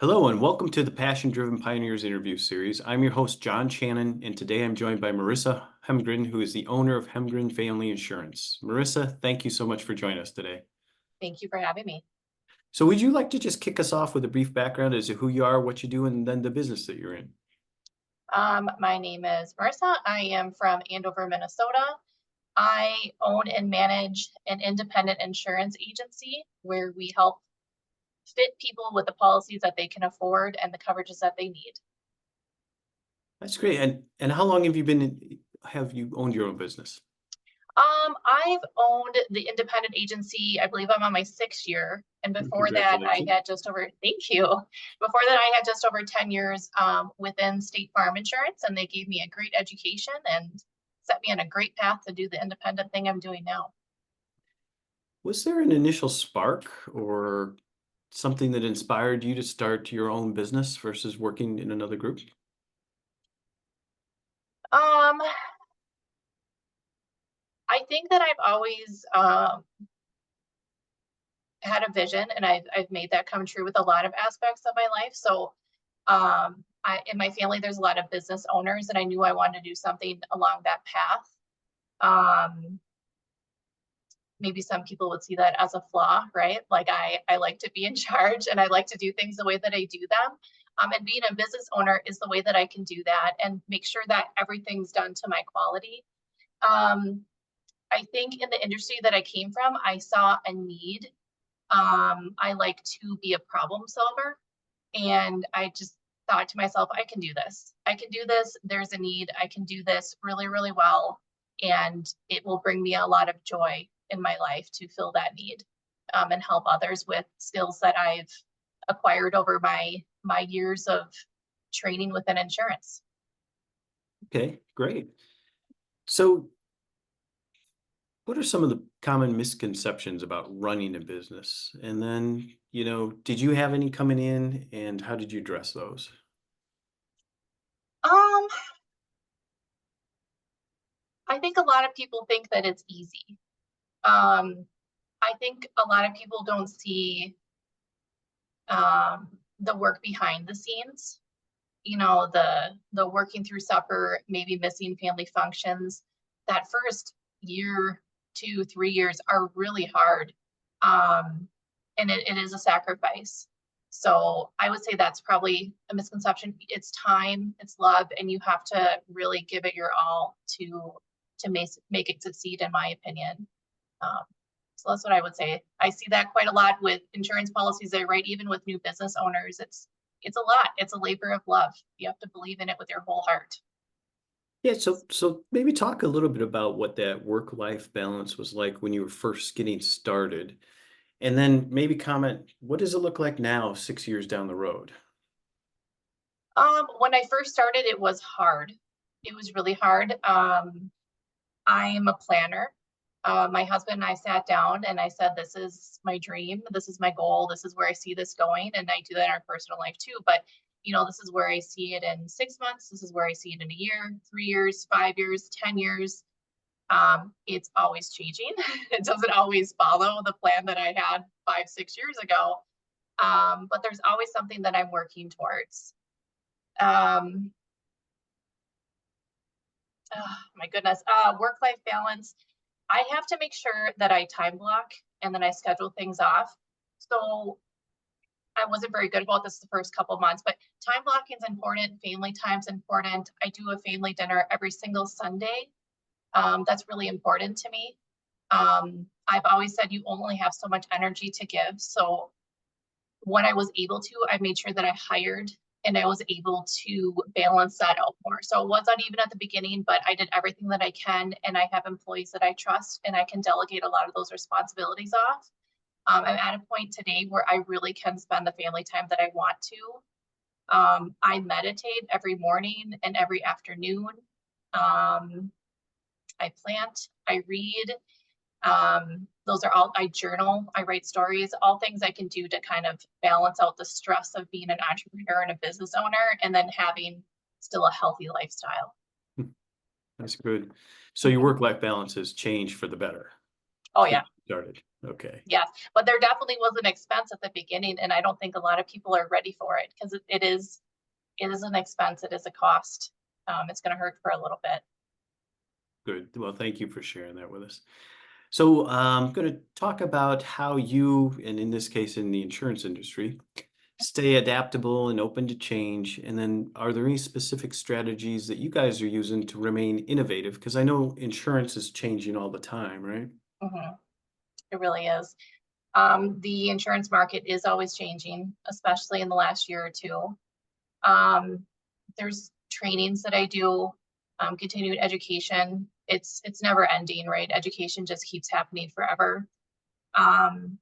Hello and welcome to the Passion Driven Pioneers interview series. I'm your host, John Channon, and today I'm joined by Merissa Hemgren, who is the owner of Hemgren Family Insurance. Merissa, thank you so much for joining us today. Thank you for having me. So would you like to just kick us off with a brief background as to who you are, what you do, and then the business that you're in? My name is Merissa. I am from Andover, Minnesota. I own and manage an independent insurance agency where we help fit people with the policies that they can afford and the coverages that they need. That's great. And how long have you owned your own business? I've owned the independent agency. I believe I'm on my 6th year. And before that, I Congratulations. had just over, thank you. Before that, I had just over 10 years within State Farm Insurance, and they gave me a great education and set me on a great path to do the independent thing I'm doing now. Was there an initial spark or something that inspired you to start your own business versus working in another group? Um, I think that I've always had a vision, and I've made that come true with a lot of aspects of my life. So in my family, there's a lot of business owners, and I knew I wanted to do something along that path. Um, Maybe some people would see that as a flaw, right? Like I like to be in charge and I like to do things the way that I do them. And being a business owner is the way that I can do that and make sure that everything's done to my quality. Um, I think in the industry that I came from, I saw a need. I like to be a problem solver. And I just thought to myself, I can do this. I can do this. There's a need. I can do this really, really well. And it will bring me a lot of joy in my life to fill that need and help others with skills that I've acquired over my years of training within insurance. Okay, great. So what are some of the common misconceptions about running a business? And then, did you have any coming in and how did you address those? Um, I think a lot of people think that it's easy. Um, I think a lot of people don't see the work behind the scenes. You know, the working through supper, maybe missing family functions. That first year, 2, 3 years are really hard. And it is a sacrifice. So I would say that's probably a misconception. It's time, it's love, and you have to really give it your all to make it succeed, in my opinion. Um, so that's what I would say. I see that quite a lot with insurance policies I write, even with new business owners. It's a lot. It's a labor of love. You have to believe in it with your whole heart. Yeah, so maybe talk a little bit about what that work-life balance was like when you were first getting started. And then maybe comment, what does it look like now, 6 years down the road? When I first started, it was hard. It was really hard. I am a planner. My husband and I sat down and I said, this is my dream. This is my goal. This is where I see this going. And I do that in our personal life too. But, this is where I see it in 6 months. This is where I see it in a year, 3 years, 5 years, 10 years. It's always changing. It doesn't always follow the plan that I had 5, 6 years ago. But there's always something that I'm working towards. Um, oh, my goodness. Work-life balance. I have to make sure that I time block and then I schedule things off. So I wasn't very good about this the first couple of months, but time blocking is important. Family time's important. I do a family dinner every single Sunday. That's really important to me. I've always said you only have so much energy to give. So when I was able to, I made sure that I hired and I was able to balance that out more. So it wasn't even at the beginning, but I did everything that I can. And I have employees that I trust and I can delegate a lot of those responsibilities off. I'm at a point today where I really can spend the family time that I want to. I meditate every morning and every afternoon. Um, I plant, I read. Those are all, I journal, I write stories, all things I can do to kind of balance out the stress of being an entrepreneur and a business owner and then having still a healthy lifestyle. Hmm, that's good. So your work-life balance has changed for the better Oh since yeah. you started. Okay, Yes, but there definitely was an expense at the beginning, and I don't think a lot of people are ready for it because it is an expense, it is a cost. It's gonna hurt for a little bit. good. Well, thank you for sharing that with us. So I'm going to talk about how you, and in this case, in the insurance industry, stay adaptable and open to change. And then, are there any specific strategies that you guys are using to remain innovative? Because I know insurance is changing all the time, right? Mhm, it really is. The insurance market is always changing, especially in the last year or two. Um, there's trainings that I do, continued education. It's never ending, right? Education just keeps happening forever. Um,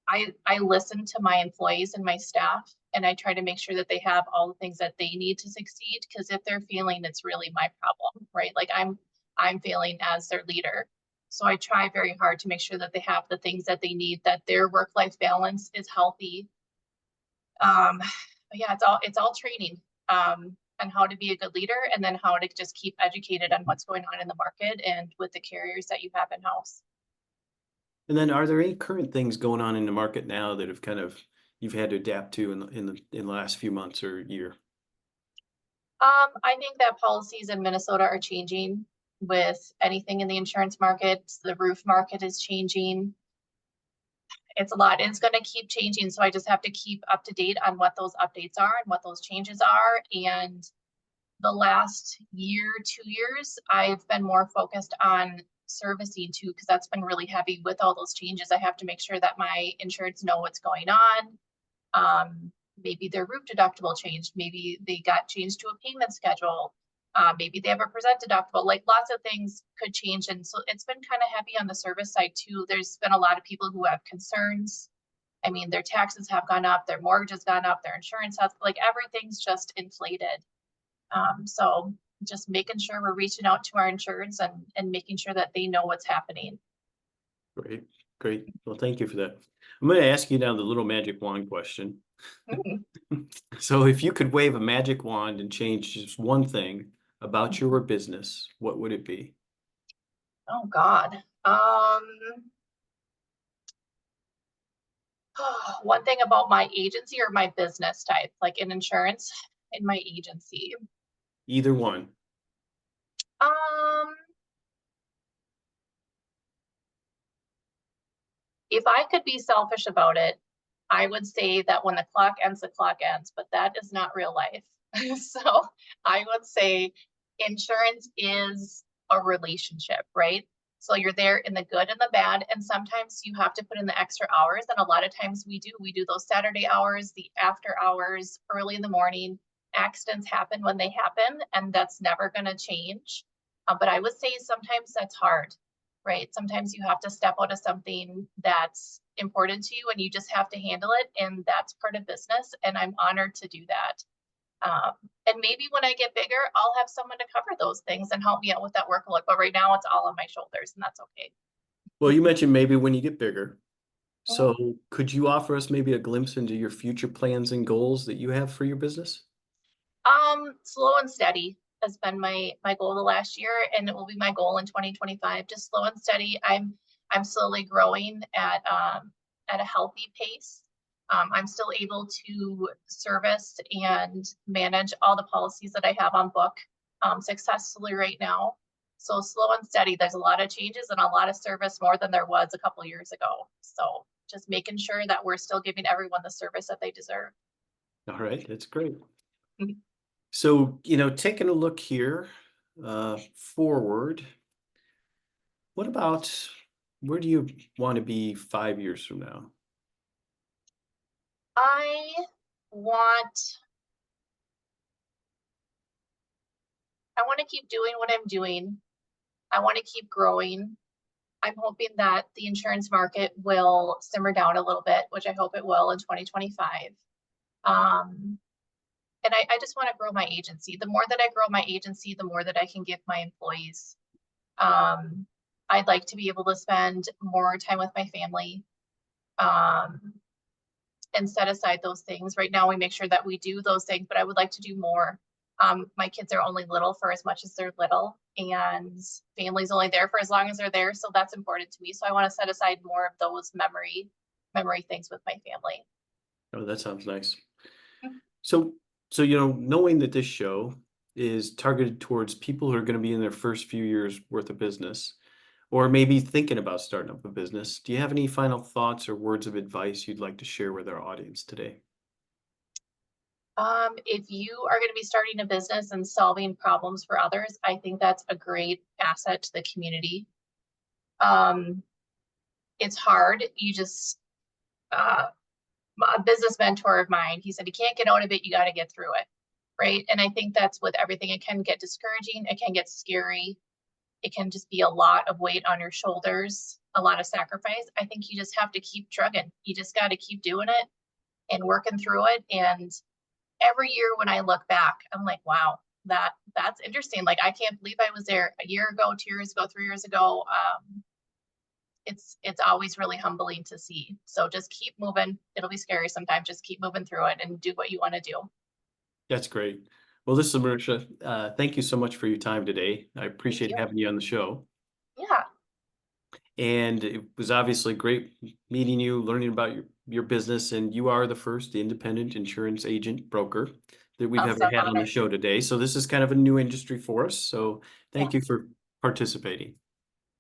I listen to my employees and my staff, and I try to make sure that they have all the things that they need to succeed. Because if they're failing, it's really my problem, right? Like I'm failing as their leader. So I try very hard to make sure that they have the things that they need, that their work-life balance is healthy. But yeah, it's all training, on how to be a good leader, and then how to just keep educated on what's going on in the market and with the carriers that you have in house. And then, are there any current things going on in the market now that have kind of you've had to adapt to in the last few months or year? I think that policies in Minnesota are changing with anything in the insurance market. The roof market is changing. It's a lot. And it's going to keep changing. So I just have to keep up to date on what those updates are and what those changes are. And the last year, 2 years, I've been more focused on servicing too, because that's been really heavy with all those changes. I have to make sure that my insureds know what's going on. Maybe their roof deductible changed. Maybe they got changed to a payment schedule. Maybe they have a present deductible. Like lots of things could change. And so it's been kind of heavy on the service side too. There's been a lot of people who have concerns. I mean, their taxes have gone up, their mortgage has gone up, their insurance has, like everything's just inflated. So just making sure we're reaching out to our insureds and making sure that they know what's happening. Great, great. Well, thank you for that. I'm going to ask you now the little magic wand question. Mm. So, if you could wave a magic wand and change just one thing about your business, what would it be? Oh God. One thing about my agency or my business type, like in insurance, in my agency. Either one. Um, if I could be selfish about it, I would say that when the clock ends, but that is not real life. So I would say insurance is a relationship, right? So you're there in the good and the bad, and sometimes you have to put in the extra hours. And a lot of times we do those Saturday hours, the after hours, early in the morning. Accidents happen when they happen, and that's never going to change. But I would say sometimes that's hard, right? Sometimes you have to step out of something that's important to you and you just have to handle it. And that's part of business. And I'm honored to do that. Um, and maybe when I get bigger, I'll have someone to cover those things and help me out with that workload. But right now, it's all on my shoulders, and that's okay. Well, you mentioned maybe when you get bigger. Mhm. So, could you offer us maybe a glimpse into your future plans and goals that you have for your business? Slow and steady has been my goal the last year, and it will be my goal in 2025. Just slow and steady. I'm slowly growing at a healthy pace. I'm still able to service and manage all the policies that I have on book successfully right now. So slow and steady. There's a lot of changes and a lot of service more than there was a couple years ago. So just making sure that we're still giving everyone the service that they deserve. All right, that's great. So, taking a look here forward, what about where do you want to be 5 years from now? I want I want to keep doing what I'm doing. I want to keep growing. I'm hoping that the insurance market will simmer down a little bit, which I hope it will in 2025. Um, and I just want to grow my agency. The more that I grow my agency, the more that I can give my employees. Um, I'd like to be able to spend more time with my family. Um, and set aside those things. Right now, we make sure that we do those things, but I would like to do more. My kids are only little for as much as they're little, and family's only there for as long as they're there. So that's important to me. So I want to set aside more of those memory things with my family. Oh, that sounds nice. Mm. So, knowing that this show is targeted towards people who are going to be in their first few years worth of business, or maybe thinking about starting up a business, do you have any final thoughts or words of advice you'd like to share with our audience today? If you are going to be starting a business and solving problems for others, I think that's a great asset to the community. Um, it's hard. Uh, a business mentor of mine, he said, you can't get out of it, you got to get through it. Right. And I think that's with everything. It can get discouraging, it can get scary, it can just be a lot of weight on your shoulders, a lot of sacrifice. I think you just have to keep trugging. You just got to keep doing it and working through it. And every year when I look back, I'm like, wow, that's interesting. Like, I can't believe I was there a year ago, 2 years ago, 3 years ago. It's always really humbling to see. So just keep moving. It'll be scary sometimes. Just keep moving through it and do what you want to do. That's great. Well, this is Merissa. Thank you so much for your time today. I Thank appreciate you. having you on the show. Yeah, And it was obviously great meeting you, learning about your business. And you are the first independent insurance agent broker that we've I'm ever so had on the honored. show today. So this is kind of a new industry for us. So thank you Yes, for participating.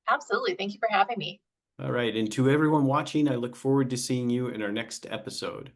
absolutely. Thank you for having me. All right. And to everyone watching, I look forward to seeing you in our next episode.